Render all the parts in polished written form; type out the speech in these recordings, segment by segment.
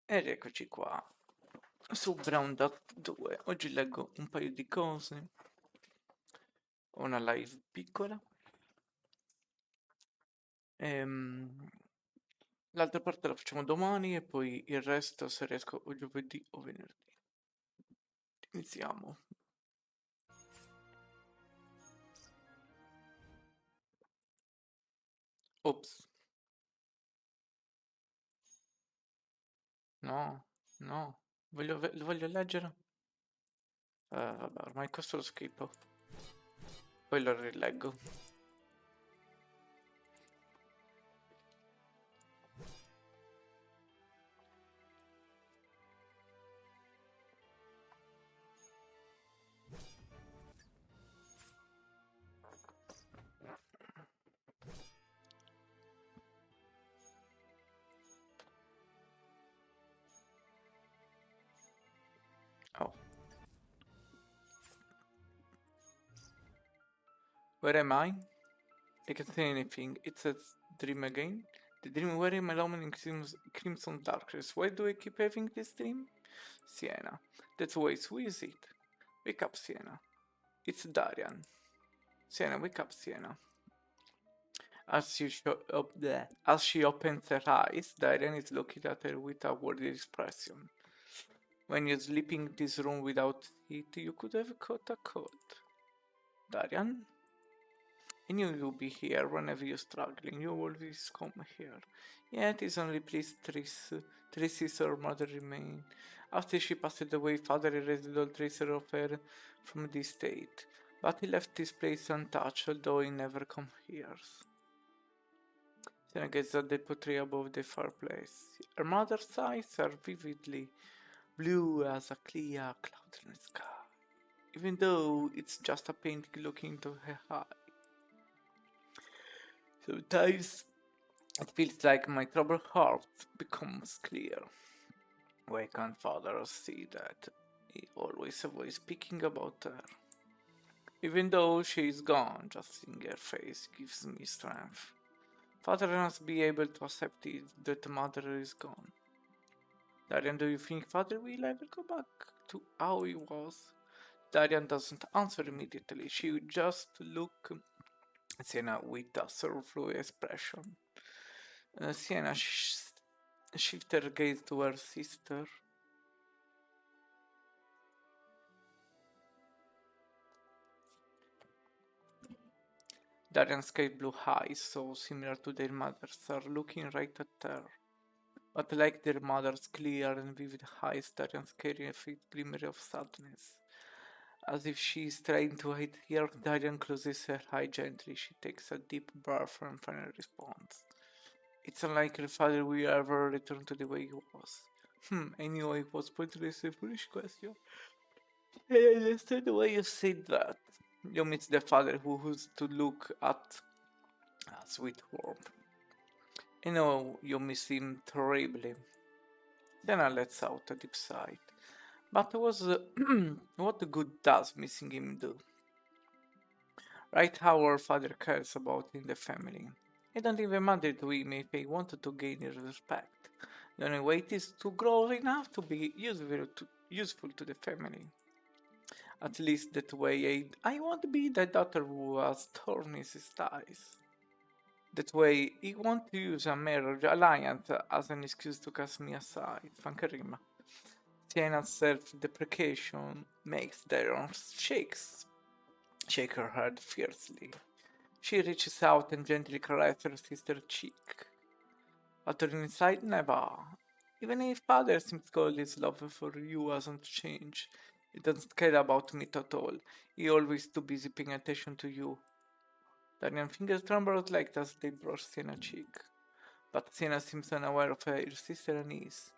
Ed eccoci qua su BrownDust 2. Oggi leggo un paio di cose. Ho una live piccola. L'altra parte la facciamo domani e poi il resto se riesco o giovedì o venerdì. Iniziamo. Ops. No, no. Lo voglio leggere. Vabbè, ormai questo lo schippo. Poi lo rileggo. Oh. Where am I? I can't see anything. It says dream again. The dream where am I alone in crimson darkness. Why do I keep having this dream? Sienna. That's why who is it? Wake up, Sienna. It's Darian. Sienna, wake up, Sienna. As she opens her eyes, Darian is looking at her with a worried expression. When you're sleeping in this room without heat, you could have caught a cold. Darian? I knew you'd be here whenever you're struggling. You always come here. Yet it's only pleased Tracy's her mother remained. After she passed away, father erased all trace of her from this state. But he left this place untouched, although he never come here. Then gazed at the portrait above the fireplace. Her mother's eyes are vividly blue as a clear, cloudless sky, even though it's just a painting looking into her eye. Sometimes it feels like my troubled heart becomes clear. Why can't father see that? He always avoids speaking about her. Even though she is gone, just seeing her face gives me strength. Father must be able to accept it that mother is gone. Darian, do you think father will ever go back to how he was? Darian doesn't answer immediately. She just look at Sienna with a sorrowful expression. Sienna shifted her gaze to her sister. Darian's sky blue eyes, so similar to their mother's, are looking right at her. But like their mother's clear and vivid eyes, Darian's carrying a faint glimmer of sadness. As if she is trying to hide tears, Darian closes her eye gently. She takes a deep breath and finally responds. It's unlike her father will ever return to the way he was. I knew it was pointless a foolish question. I understand why you said that. You miss the father who used to look at us with warmth. I know you miss him terribly. Then I lets out a deep sigh. But what good does missing him do? Right how our father cares about in the family. It don't even matter to him if he wanted to gain his respect. The only way is to grow enough to be useful to the family. At least that way I won't be the daughter who has torn his ties. That way he won't use a marriage alliance as an excuse to cast me aside. Fancarima. Sienna's self-deprecation makes Daron shake her head fiercely. She reaches out and gently caresses her sister's cheek. But inside, never. Even if father seems cold, his love for you hasn't changed. He doesn't care about me at all. He always too busy paying attention to you. Darian's fingers trembled like as they brushed Siena's cheek. But Sienna seems unaware of her sister's unease.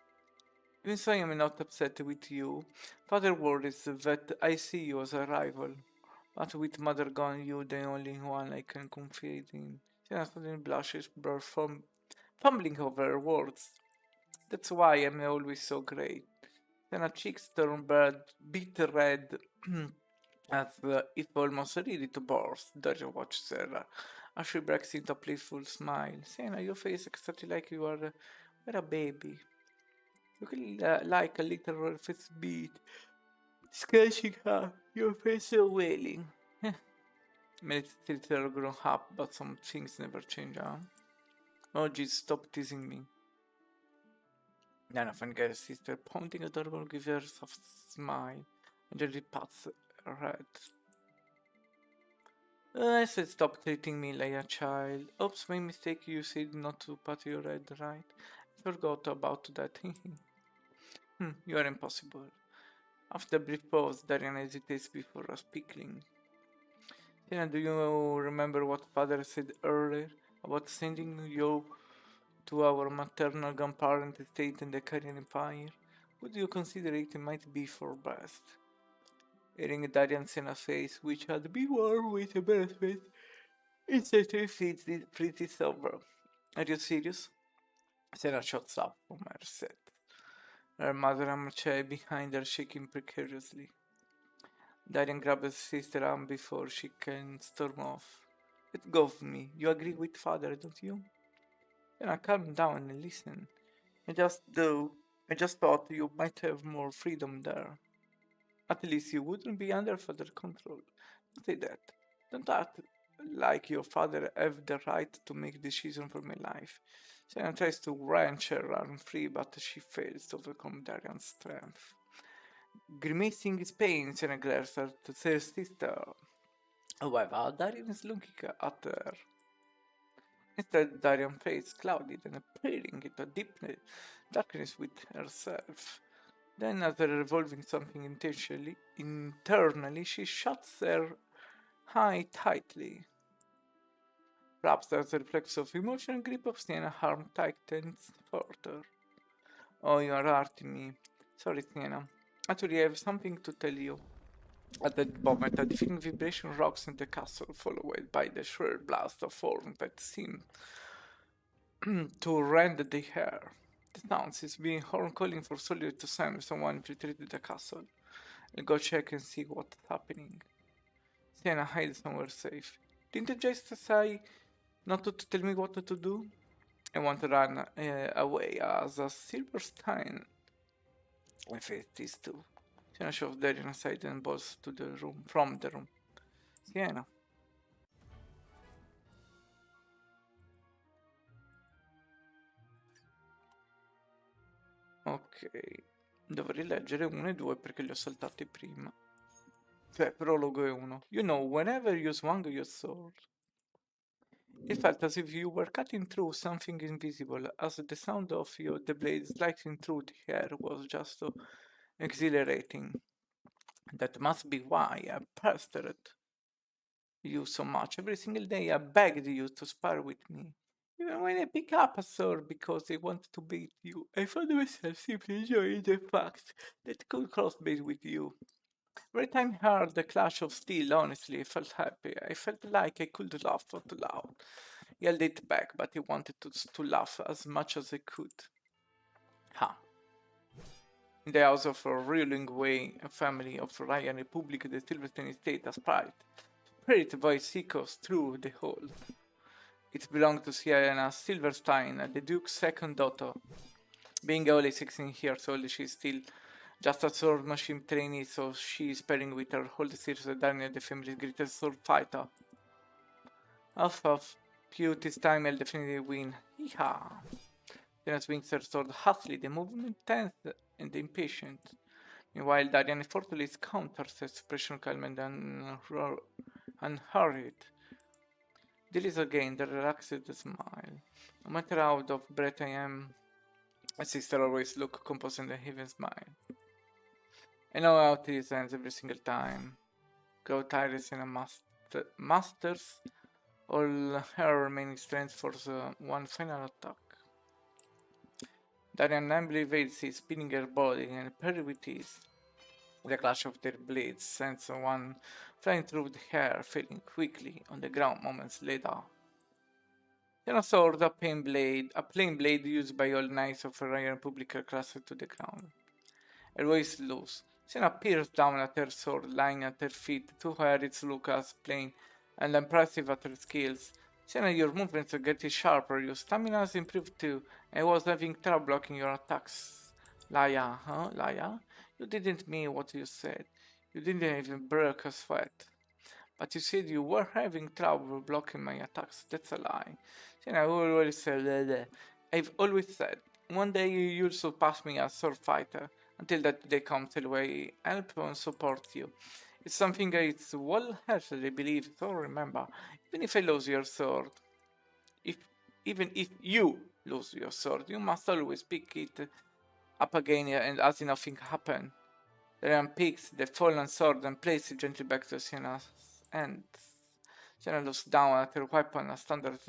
Even so, I am not upset with you. Father worries that I see you as a rival. But with mother gone, you the only one I can confide in. Sienna suddenly blushes, fumbling over her words. That's why I'm always so great. Then her cheeks turn bitter red, as if almost ready to burst. Dario watches her as she breaks into a playful smile. Sienna, your face exactly like you were a baby. looking like a literal face beat, sketching her, your face so wailing. Maybe it's still grown up, but some things never change, huh? Oh, geez, stop teasing me. Then I find her sister pointing adorable, gives her a soft smile, and gently pats her head. I said stop treating me like a child. Oops, my mistake, you said not to pat your head, right? I forgot about that. You are impossible. After a brief pause, Darian hesitates before speaking. Tina, do you remember what father said earlier about sending you to our maternal grandparent estate in the Carrion Empire? Would you consider it might be for best? Hearing Darian Sena's face, which had been warm with embarrassment, instantly feels pretty sober. Are you serious? Sena shots up from her seat. Her mother and chair behind her shaking precariously. Darian grabs his sister arm before she can storm off. Let go of me. You agree with father, don't you? Then I calm down and listen. I just thought you might have more freedom there. At least you wouldn't be under father control. Don't say that. Don't act like your father have the right to make decisions for my life. Shannon tries to wrench her arm free, but she fails to overcome Darian's strength. Grimacing his pain, Shannon glares at her sister. However, Darian is looking at her. Instead, Darian's face clouded and peering into deep darkness with herself. Then, after revolving something internally, she shuts her eye tightly. Perhaps as a reflex of emotional grip of Sienna, arm tightens further. Oh, you are hurting me. Sorry, Sienna. Actually, I have something to tell you. At that moment, a deafening vibration rocks in the castle, followed by the shrill blast of horn that seemed to rend the air. The sounds is being horn calling for soldiers to send someone infiltrated the castle. I'll go check and see what's happening. Sienna hides somewhere safe. Didn't you just say not to tell me what to do? I want to run away as a Silverstein. I face this too. Sienna shoves Darian aside and bolts to the room from the room. Sienna. Ok. Dovrei leggere 1 e 2 perché li ho saltati prima. Cioè, prologo è 1. You know, whenever you swung your sword, it felt as if you were cutting through something invisible, as the sound of the blade slicing through the air was just so exhilarating. That must be why I pestered you so much. Every single day I begged you to spar with me. Even when I pick up a sword because I want to beat you, I found myself simply enjoying the fact that I could crossblade with you. Every time I heard the clash of steel, honestly, I felt happy. I felt like I could laugh out loud. I yelled it back, but I wanted to laugh as much as I could. Ha. In the house of a ruling way, a family of Ryan Republic, the Silverstein estate aspired. Spirit voice echoes through the hall. It belonged to Sienna Silverstein, the Duke's second daughter. Being only 16 years old, she's still just a sword machine trainee, so she's pairing with her older sister Daniel, the family's greatest sword fighter. Of few this time I'll definitely win. Yeehaw! Sienna swings her sword hastily, the movement tense and impatient. Meanwhile, Darian effortlessly counters her expression calm and unhurried. There is again the relaxed smile. No matter how out of breath I am, my sister always looks composed and even smile. I know how this ends every single time. Grow tired and masters all her remaining strength for one final attack. Darian nimbly evades it, spinning her body and parry with ease. The clash of their blades sends one flying through the air, falling quickly on the ground moments later. Then a sword, a plain blade used by all knights of Ryan Republic crashed to the ground. Her voice loose. Senna peers down at her sword lying at her feet, to her its look as plain and impressive at her skills. Senna, your movements are getting sharper, your stamina has improved too. I was having trouble blocking your attacks Liar, huh? Liar? You didn't mean what you said. You didn't even break a sweat. But you said you were having trouble blocking my attacks. That's a lie. And I always said that. I've always said, one day you'll surpass me as sword fighter. Until that day comes, till I help and support you. It's something it's well-heartedly believe, so remember, even if I lose your sword, if even if you lose your sword, you must always pick it up again and as if nothing happened. Ryan picks the fallen sword and places it gently back to Siena's hand. Siena looks down at her weapon, a standard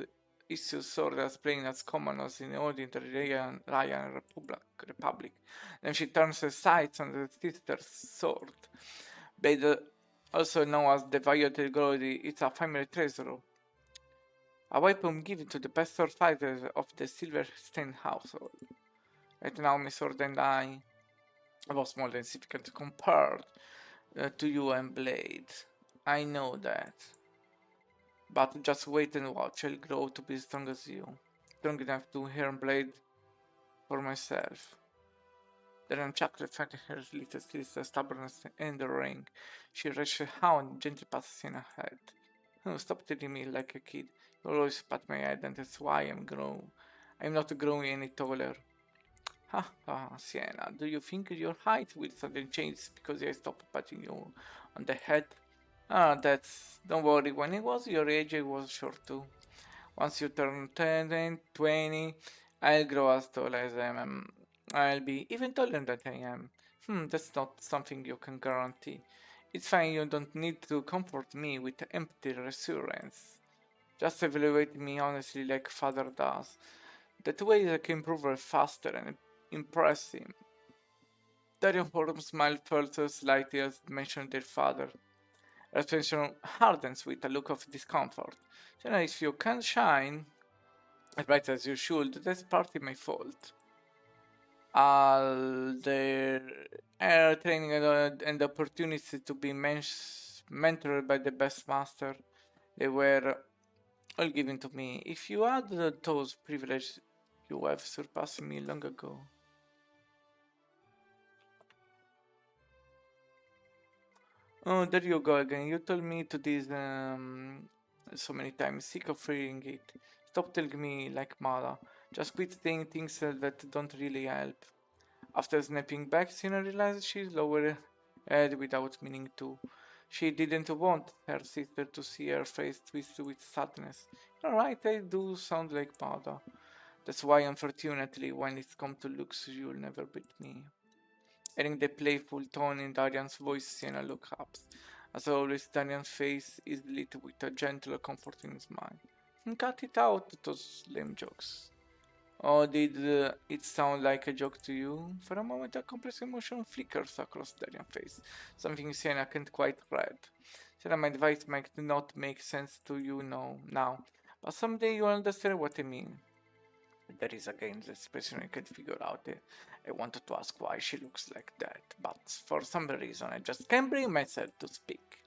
issue sword as plain as common as in the ordinary Ryan Republic. Then she turns her sights on the sister's sword. Blade, also known as the Violet Glory, it's a family treasure. A weapon given to the best sword fighters of the Silverstein household. Right now, my sword and I was more than significant compared to you and Blade. I know that. But just wait and watch, I'll grow to be as strong as you. Strong enough to hear Blade for myself. Then chocolate felt her little sister's stubbornness in the ring. She reached her hand and gently passed in her head. Oh, stop treating me like a kid. You always pat my head and that's why I'm not growing any taller. Ha ha, Sienna, do you think your height will suddenly change because I stop patting you on the head? Ah, don't worry, when I was your age I was short too. Once you turn 10 and 20, I'll grow as tall as I am. I'll be even taller than I am. That's not something you can guarantee. It's fine, you don't need to comfort me with empty reassurance. Just evaluate me honestly like father does. That way I can prove her faster and impress him. Darian Forum smiled further slightly as mentioned their father. Her expression hardens with a look of discomfort. You know, if you can't shine as bright as you should, that's partly my fault. Their air training and opportunity to be mentored by the best master, they were all given to me. If you had those privileges, you have surpassed me long ago. Oh, there you go again. You told me to this so many times. Sick of hearing it. Stop telling me like Mala. Just quit saying things that don't really help. After snapping back, Sina realized she lowered her head without meaning to. She didn't want her sister to see her face twisted with sadness. You're right, I do sound like Mala. That's why, unfortunately, when it comes to looks, you'll never beat me. Hearing the playful tone in Darian's voice, Sienna looked up. As always, Darian's face is lit with a gentle, comforting smile. Cut it out, those lame jokes. Oh, did it sound like a joke to you? For a moment, a complex emotion flickers across Darian's face, something Sienna can't quite read. Sienna, my advice might not make sense to you now, but someday you'll understand what I mean. There is again the expression I can't figure out. I wanted to ask why she looks like that, but for some reason I just can't bring myself to speak.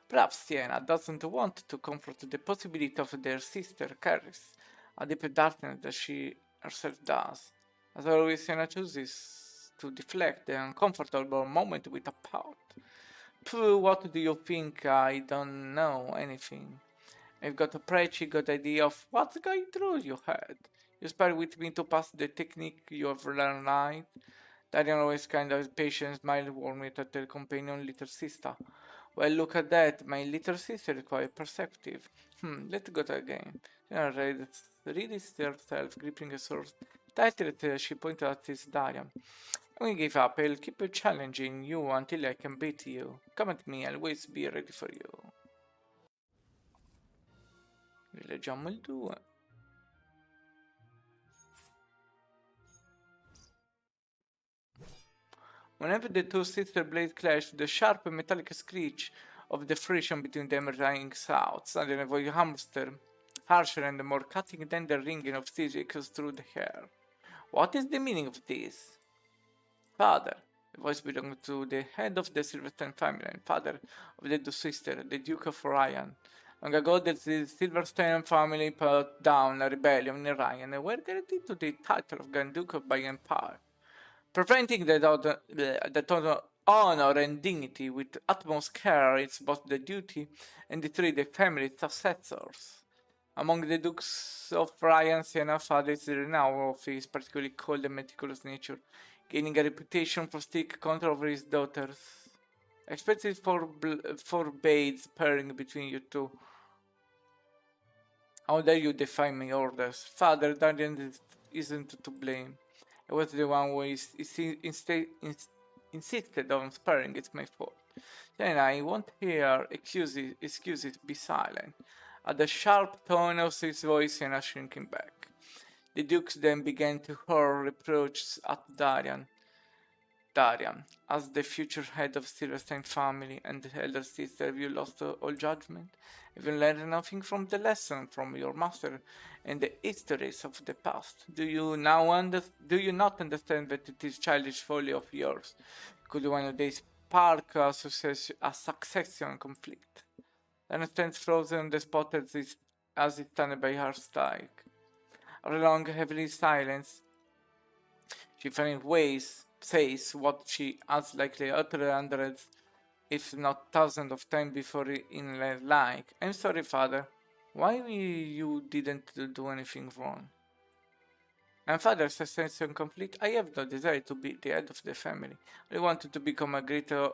Perhaps Sienna doesn't want to confront the possibility of their sister carries a deep darkness that she herself does. As always, Sienna chooses to deflect the uncomfortable moment with a pout. Pooh, what do you think? I don't know anything. I've got a pretty good idea of what's going through your head. You spare with me to pass the technique you have learned, right? Darian always kind of patient smiled warmly at her companion little sister. Well, look at that, my little sister is quite perceptive. Let's go again. Read herself, gripping a sword tightly as she pointed at his Darian. I will give up, I'll keep challenging you until I can beat you. Come at me, I'll always be ready for you. Rileggiamo il 2. Whenever the two sister blades clash, the sharp metallic screech of the friction between them rings out, suddenly a voice hamster, harsher and more cutting than the ringing of steel echoes through the air. What is the meaning of this? Father. The voice belonged to the head of the Silverstein family and father of the two sisters, the Duke of Ryan. Long ago, the Silverstein family put down a rebellion in Ryan and were guaranteed to the title of Grand Duke by Empire. Preventing the honor and dignity with utmost care is both the duty and the duty of the family successors. Among the Dukes of Ryan, Siena father is renowned of his particularly cold and meticulous nature, gaining a reputation for strict control over his daughters. Expected forbids pairing between you two. How dare you defy my orders? Father, Darian isn't to blame. I was the one who insisted on sparing. It's my fault. Then I won't hear excuses, be silent. At the sharp tone of his voice, Sienna shrinking back. The dukes then began to hurl reproaches at Darian, as the future head of Silverstein family and the elder sister, have you lost all judgment? Have you learned nothing from the lesson from your master and the histories of the past? Do you not understand that it is childish folly of yours? Could one of these spark a succession conflict? Then stands frozen on the spot as if stunned by her strike. After a long, heavy silence, she finally says what she as likely uttered hundreds, if not thousands of times before in her life. I'm sorry, father. Why you didn't do anything wrong? And father says in conflict, I have no desire to be the head of the family. I wanted to become a greater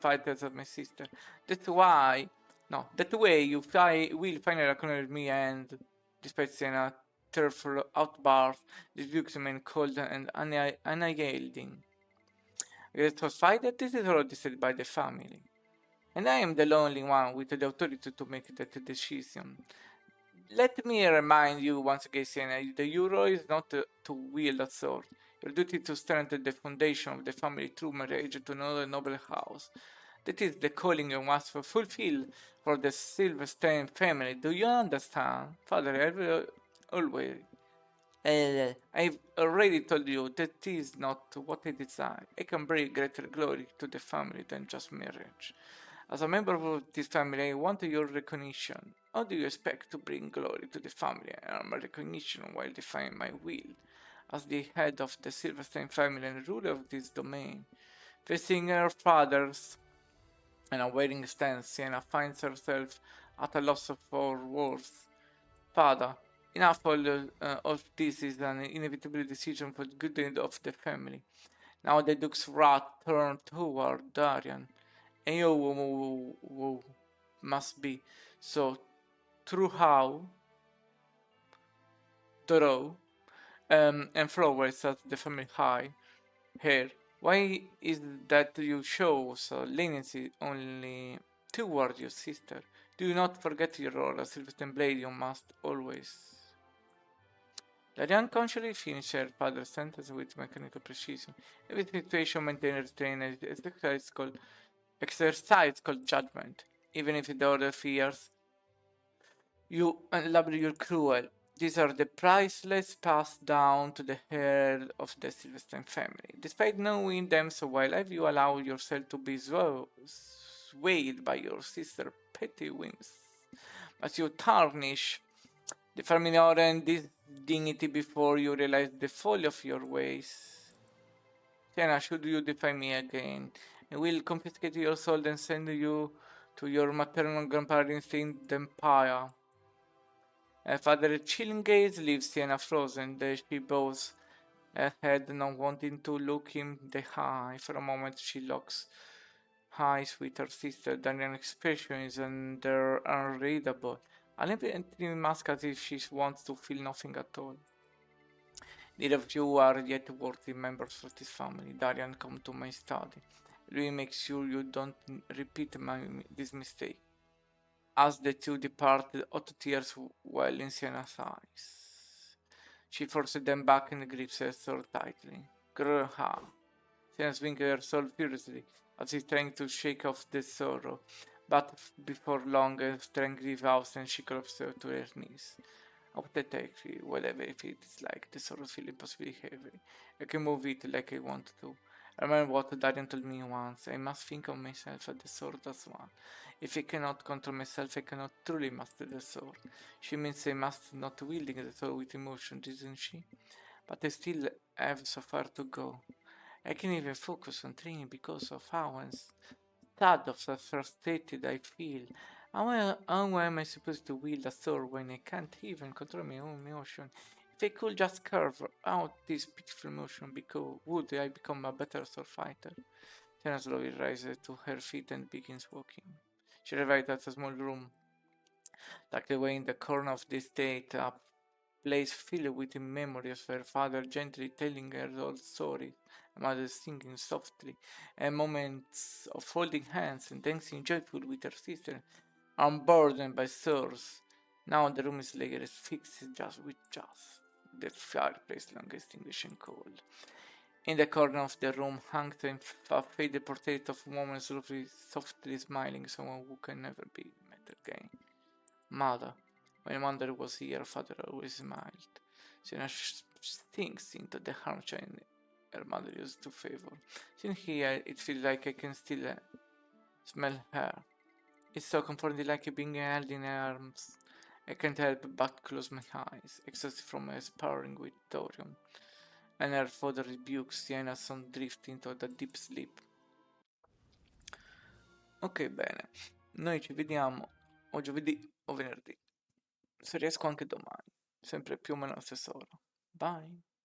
fighter of my sister. That's why, no, that way you will finally acknowledge me and, despite saying a tearful outburst, this Duke's remain cold and unyielding. It was fine that this is already said by the family. And I am the only one with the authority to make that decision. Let me remind you once again, Sienna, the Euro is not to wield a sword. Your duty to strengthen the foundation of the family through marriage to another noble house. That is the calling you must fulfill for the Silverstein family. Do you understand? Father, I've already told you that is not what I desire. I can bring greater glory to the family than just marriage. As a member of this family, I want your recognition. How do you expect to bring glory to the family and my recognition while defying my will? As the head of the Silverstein family and ruler of this domain, facing her father's and a waiting stance, Sienna finds herself at a loss for words. Father, enough of this is an inevitable decision for the good end of the family. Now the Duke's wrath turned toward Darian, and you must be so thorough and flowers at the family high here. Why is that you show so leniency only toward your sister? Do not forget your role as Silverstone Blade, you must always. Darian consciously finished her father's sentence with mechanical precision. Every situation maintained restraint and exercise called judgment, even if the other fears you unlovely or cruel. These are the priceless passed down to the heir of the Silverstein family. Despite knowing them so well, have you allowed yourself to be swayed by your sister's petty whims? But you tarnish the family honor and this dignity before you realize the folly of your ways. Sienna, should you defy me again, I will confiscate your soul and send you to your maternal grandparents in the Empire. Father chilling gaze leaves Sienna frozen. She bows her head, not wanting to look him the eye. For a moment she locks eyes with her sister. Daniel's expression is unreadable. Unempty mask as if she wants to feel nothing at all. Neither of you are yet worthy members of this family. Darian, come to my study. Really make sure you don't repeat this mistake. As the two departed, hot tears well in Sienna's eyes. She forced them back and gripped her sword tightly. Grrha! Sienna swinged her sword furiously, as if trying to shake off the sorrow. But before long, her strength gave out and she collapsed to her knees. Apathetically, whatever if it is like, the sorrow feeling possibly heavy. I can move it like I want to. I remember what Darian told me once. I must think of myself as the sword as one. If I cannot control myself, I cannot truly master the sword. She means I must not wielding the sword with emotion, isn't she? but I still have so far to go. I can't even focus on training because of how sad of the frustrated I feel. How am I supposed to wield a sword when I can't even control my own emotion? If I could just carve out this pitiful emotion, would I become a better sword fighter? Sienna slowly rises to her feet and begins walking. She arrived at a small room, tucked away in the corner of the estate, a place filled with the memories of her father gently telling her old stories, her mother singing softly, and moments of holding hands and dancing joyful with her sister, unburdened by sorrows. Now the room is laid as fixed just the fireplace long extinguished and cold. In the corner of the room hung a faded portrait of a woman softly smiling, someone who can never be met again. Mother. When mother was here, father always smiled. Sina sinks into the armchair her mother used to favor. Sitting here, it feels like I can still smell her. It's so comforting, like being held in her arms. I can't help but close my eyes, exhausted from my sparring with Dorian. And her father rebukes Sienna some drift into the deep sleep. Ok, bene. Noi ci vediamo o giovedì o venerdì. Se riesco anche domani. Sempre più o meno alla stessa ora. Bye.